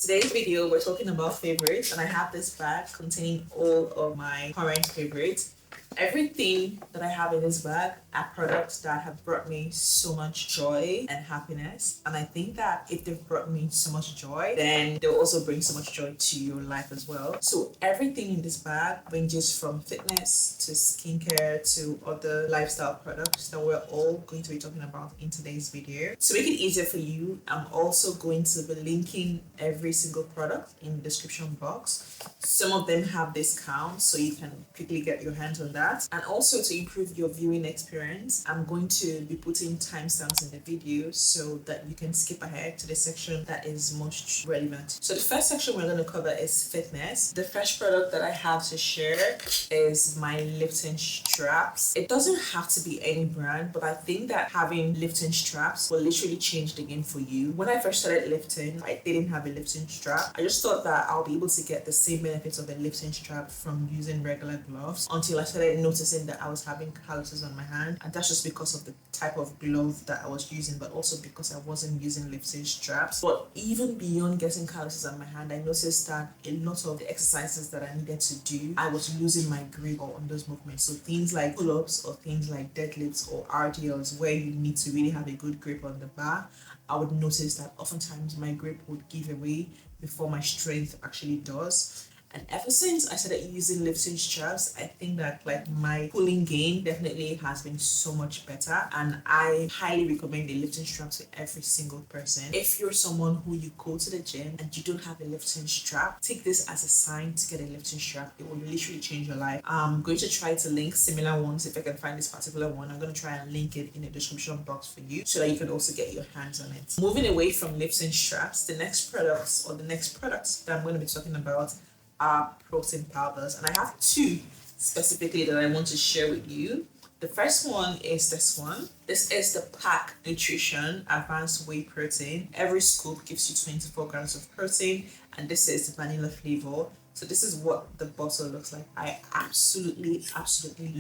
Today's video, we're talking about favorites, and I have this bag containing all of my current favorites. Everything that I have in this bag are products that have brought me so much joy and happiness. And I think that if they've brought me so much joy, then they'll also bring so much joy to your life as well. So everything in this bag ranges from fitness to skincare to other lifestyle products that we're all going to be talking about in today's video. To make it easier for you, I'm also going to be linking every single product in the description box. Some of them have discounts, so you can quickly get your hands on that. And also to improve your viewing experience, I'm going to be putting timestamps in the video so that you can skip ahead to the section that is most relevant. So the first section we're going to cover is fitness. The first product that I have to share is my lifting straps. It doesn't have to be any brand, but I think that having lifting straps will literally change the game for you. When I first started lifting, I didn't have a lifting strap. I just thought that I'll be able to get the same benefits of a lifting strap from using regular gloves until I started noticing that I was having calluses on my hand, and that's just because of the type of glove that I was using, but also because I wasn't using lifting straps. But even beyond getting calluses on my hand, I noticed that a lot of the exercises that I needed to do, I was losing my grip on those movements. So things like pull-ups or things like deadlifts or RDLs, where you need to really have a good grip on the bar, I would notice that oftentimes my grip would give away before my strength actually does. And ever since I started using lifting straps, I think that my pulling game definitely has been so much better, and I highly recommend the lifting straps to every single person. If you're someone who you go to the gym and you don't have a lifting strap, take this as a sign to get a lifting strap. It will literally change your life. I'm going to try to link similar ones if I can find this particular one. I'm going to try and link it in the description box for you so that you can also get your hands on it. Moving away from lifting straps, the next products that I'm going to be talking about are protein powders, and I have two specifically that I want to share with you. The first one is this one. This is the Pack Nutrition Advanced Whey Protein. Every scoop gives you 24 grams of protein, and this is the vanilla flavor. So this is what the bottle looks like. I absolutely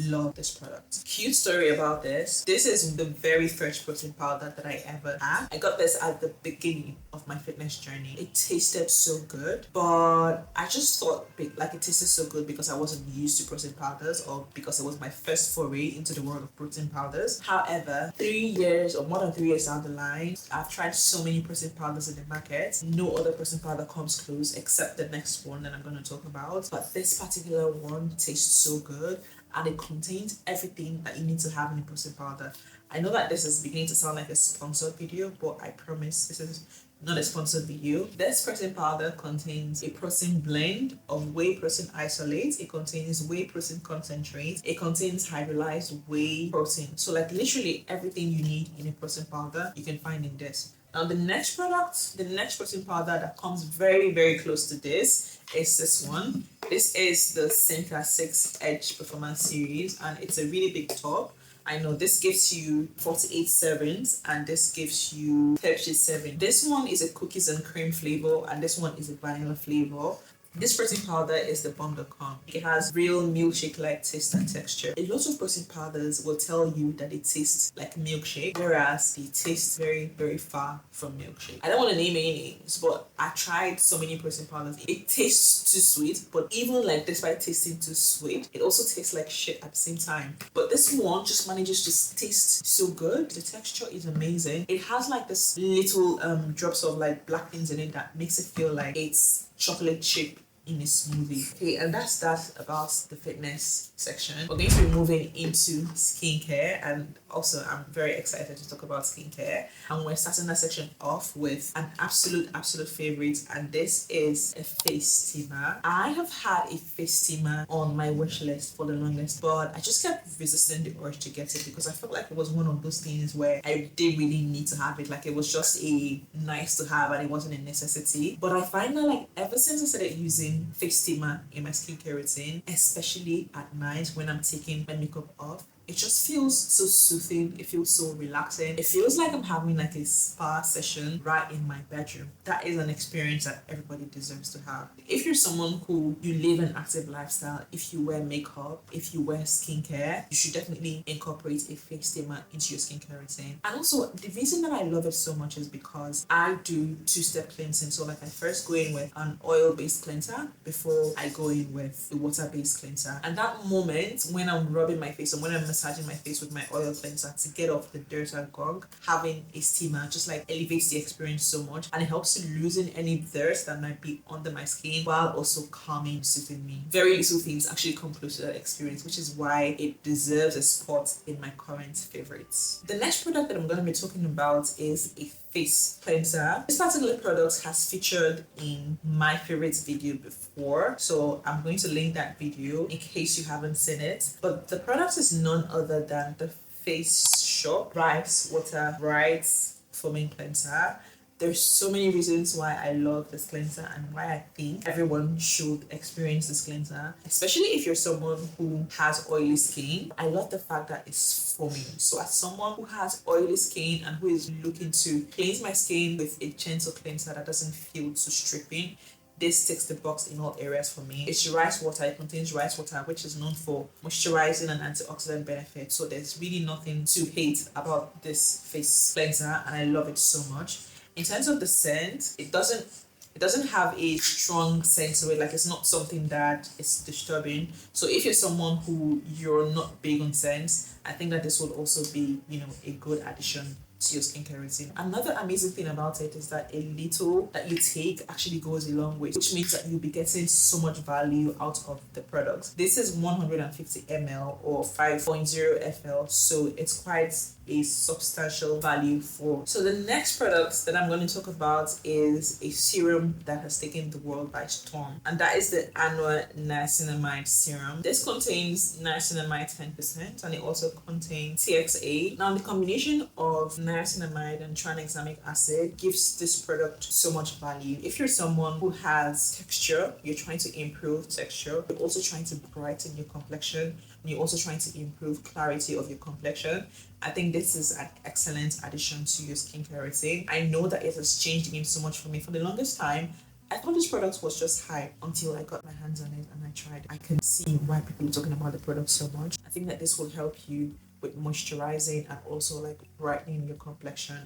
love this product. Cute story about this. This is the very first protein powder that I ever had. I got this at the beginning of my fitness journey. It tasted so good, but I just thought it tasted so good because I wasn't used to protein powders, or because it was my first foray into the world of protein powders. However, 3 years or more than 3 years down the line, I've tried so many protein powders in the market. No other protein powder comes close except the next one that I'm going to talk about. But this particular one tastes so good, and it contains everything that you need to have in a protein powder. I know that this is beginning to sound like a sponsored video, but I promise this is not a sponsored video. This protein powder contains a protein blend of whey protein isolate. It contains whey protein concentrate. It contains hydrolyzed whey protein. So literally everything you need in a protein powder, you can find in this. Now the next protein powder that comes very close to this is this one. This is the Synca 6 Edge Performance Series, and it's a really big tub. I know this gives you 48 servings, and this gives you 37. This one is a cookies and cream flavor, and this one is a vanilla flavor. This protein powder is the bomb.com. It has real milkshake-like taste and texture. A lot of protein powders will tell you that it tastes like milkshake, whereas they taste very far from milkshake. I don't want to name any names, but I tried so many protein powders. It tastes too sweet, but even despite tasting too sweet, it also tastes like shit at the same time. But this one just manages to taste so good. The texture is amazing. It has this little drops of black things in it that makes it feel like it's chocolate chip in a smoothie. Okay, and that's that about the fitness section. We're going to be moving into skincare, and also I'm very excited to talk about skincare. And we're starting that section off with an absolute favorite, and this is a face steamer. I have had a face steamer on my wish list for the longest, but I just kept resisting the urge to get it because I felt like it was one of those things where I didn't really need to have it. It was just a nice to have, and it wasn't a necessity. But I find that ever since I started using face steamer in my skincare routine, especially at night when I'm taking my makeup off, It just feels so soothing. It feels so relaxing. It feels like I'm having like a spa session right in my bedroom. That is an experience that everybody deserves to have. If you're someone who you live an active lifestyle, if you wear makeup, if you wear skincare, you should definitely incorporate a face steamer into your skincare routine. And also, the reason that I love it so much is because I do two-step cleansing. So like I first go in with an oil-based cleanser before I go in with the water-based cleanser. And that moment when I'm rubbing my face and when I'm massaging my face with my oil cleanser to get off the dirt and gunk, having a steamer just like elevates the experience so much, and it helps to loosen any dirt that might be under my skin while also calming, soothing me. Very little things actually come close to that experience, which is why it deserves a spot in my current favorites. The next product that I'm going to be talking about is a face cleanser. This particular product has featured in my favorites video before, so I'm going to link that video in case you haven't seen it. But the product is none other than the Face Shop Rice Water Rice Foaming Cleanser. There's so many reasons why I love this cleanser and why I think everyone should experience this cleanser, especially if you're someone who has oily skin. I love the fact that it's foaming. So as someone who has oily skin and who is looking to cleanse my skin with a gentle cleanser that doesn't feel too stripping, this ticks the box in all areas for me. It's rice water. It contains rice water, which is known for moisturizing and antioxidant benefits. So there's really nothing to hate about this face cleanser, and I love it so much. In terms of the scent, it doesn't have a strong scent to it. Like, it's not something that is disturbing. So if you're someone who you're not big on scents, I think that this would also be, a good addition to your skincare routine. Another amazing thing about it is that a little that you take actually goes a long way, which means that you'll be getting so much value out of the product. This is 150 ml or 5.0 fl, so it's quite a substantial value for. So the next product that I'm going to talk about is a serum that has taken the world by storm, and that is the Annual Niacinamide Serum. This contains niacinamide 10%, and it also contains TXA. Now, the combination of niacinamide and tranexamic acid gives this product so much value. If you're someone who has texture, you're trying to improve texture, you're also trying to brighten your complexion, and you're also trying to improve clarity of your complexion, I think this is an excellent addition to your skincare routine. I know that it has changed the game so much for me. For the longest time, I thought this product was just hype until I got my hands on it and I tried. I can see why people are talking about the product so much. I think that this will help you with moisturizing and also like brightening your complexion.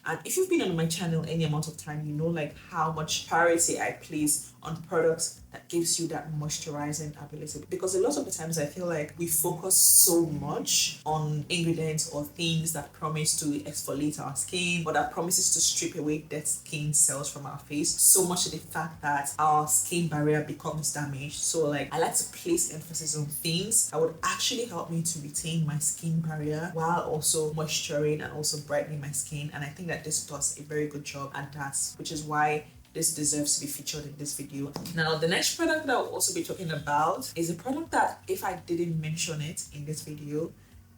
And if you've been on my channel any amount of time, you know like how much priority I place on products that gives you that moisturizing ability, because a lot of the times I feel like we focus so much on ingredients or things that promise to exfoliate our skin or that promises to strip away dead skin cells from our face, so much to the fact that our skin barrier becomes damaged. So like I like to place emphasis on things that would actually help me to retain my skin barrier while also moisturizing and also brightening my skin, and I think that this does a very good job at that, which is why this deserves to be featured in this video. Now, the next product that I'll also be talking about is a product that if I didn't mention it in this video,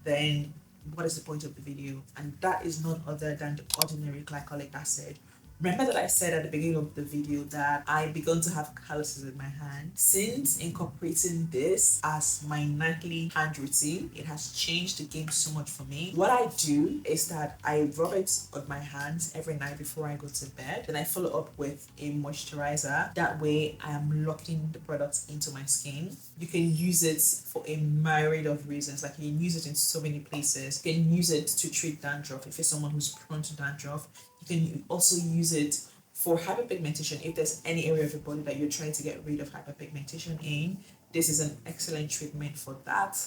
then what is the point of the video? And that is none other than the ordinary glycolic acid. Remember that I said at the beginning of the video that I began to have calluses in my hand. Since incorporating this as my nightly hand routine, it has changed the game so much for me. What I do is that I rub it on my hands every night before I go to bed. Then I follow up with a moisturizer. That way I am locking the products into my skin. You can use it for a myriad of reasons. Like you can use it in so many places. You can use it to treat dandruff if you're someone who's prone to dandruff. You can also use it for hyperpigmentation. If there's any area of your body that you're trying to get rid of hyperpigmentation in, this is an excellent treatment for that.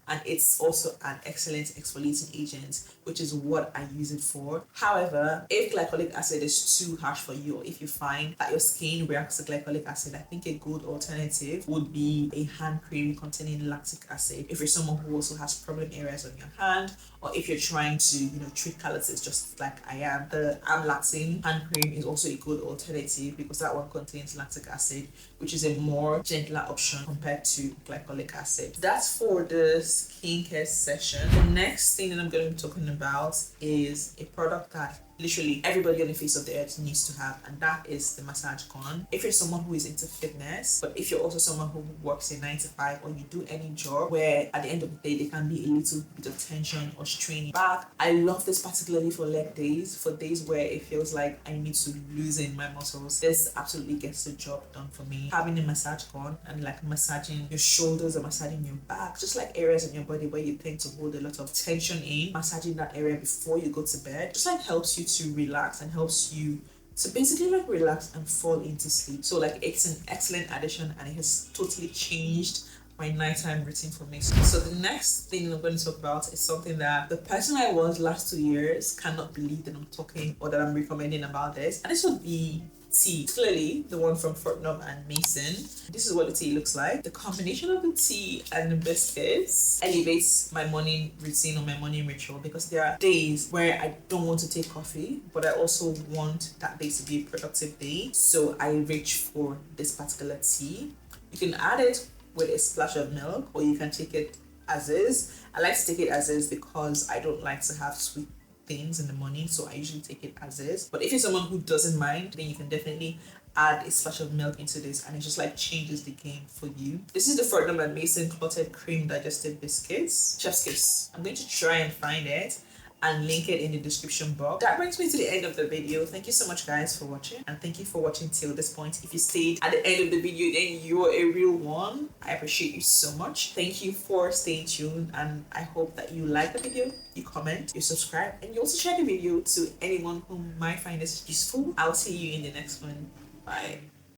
And it's also an excellent exfoliating agent, which is what I use it for. However, if glycolic acid is too harsh for you, or if you find that your skin reacts to glycolic acid, I think a good alternative would be a hand cream containing lactic acid. If you're someone who also has problem areas on your hand, or if you're trying to, treat calluses just like I am, the Amlactin hand cream is also a good alternative because that one contains lactic acid, which is a more gentler option compared to glycolic acid. That's for the skincare session. The next thing that I'm going to be talking about is a product that literally everybody on the face of the earth needs to have, and that is the massage gun. If you're someone who is into fitness, but if you're also someone who works a 9 to 5, or you do any job where at the end of the day there can be a little bit of tension or strain back, I love this particularly for leg days, for days where it feels like I need to loosen my muscles. This absolutely gets the job done for me. Having a massage gun and like massaging your shoulders or massaging your back, just like areas in your body where you tend to hold a lot of tension in, massaging that area before you go to bed just like helps you to relax and helps you to basically like relax and fall into sleep. So like it's an excellent addition, and it has totally changed my nighttime routine for me. So the next thing I'm going to talk about is something that the person I was last 2 years cannot believe that I'm talking or that I'm recommending about this. And this would be tea, clearly the one from Fortnum and Mason. This is what the tea looks like. The combination of the tea and the biscuits elevates my morning routine or my morning ritual, because there are days where I don't want to take coffee, but I also want that day to be a productive day. So I reach for this particular tea. You can add it with a splash of milk, or you can take it as is. I like to take it as is because I don't like to have sweet things in the morning, so I usually take it as is. But if you're someone who doesn't mind, then you can definitely add a splash of milk into this, and it just like changes the game for you. This is the Fortnum and Mason clotted cream digestive biscuits. Chef's kiss. I'm going to try and find it and link it in the description box. That brings me to the end of the video. Thank you so much guys for watching, and thank you for watching till this point. If you stayed at the end of the video, then you're a real one. I appreciate you so much. Thank you for staying tuned, and I hope that you like the video, you comment, you subscribe, and you also share the video to anyone who might find this useful. I'll see you in the next one. Bye.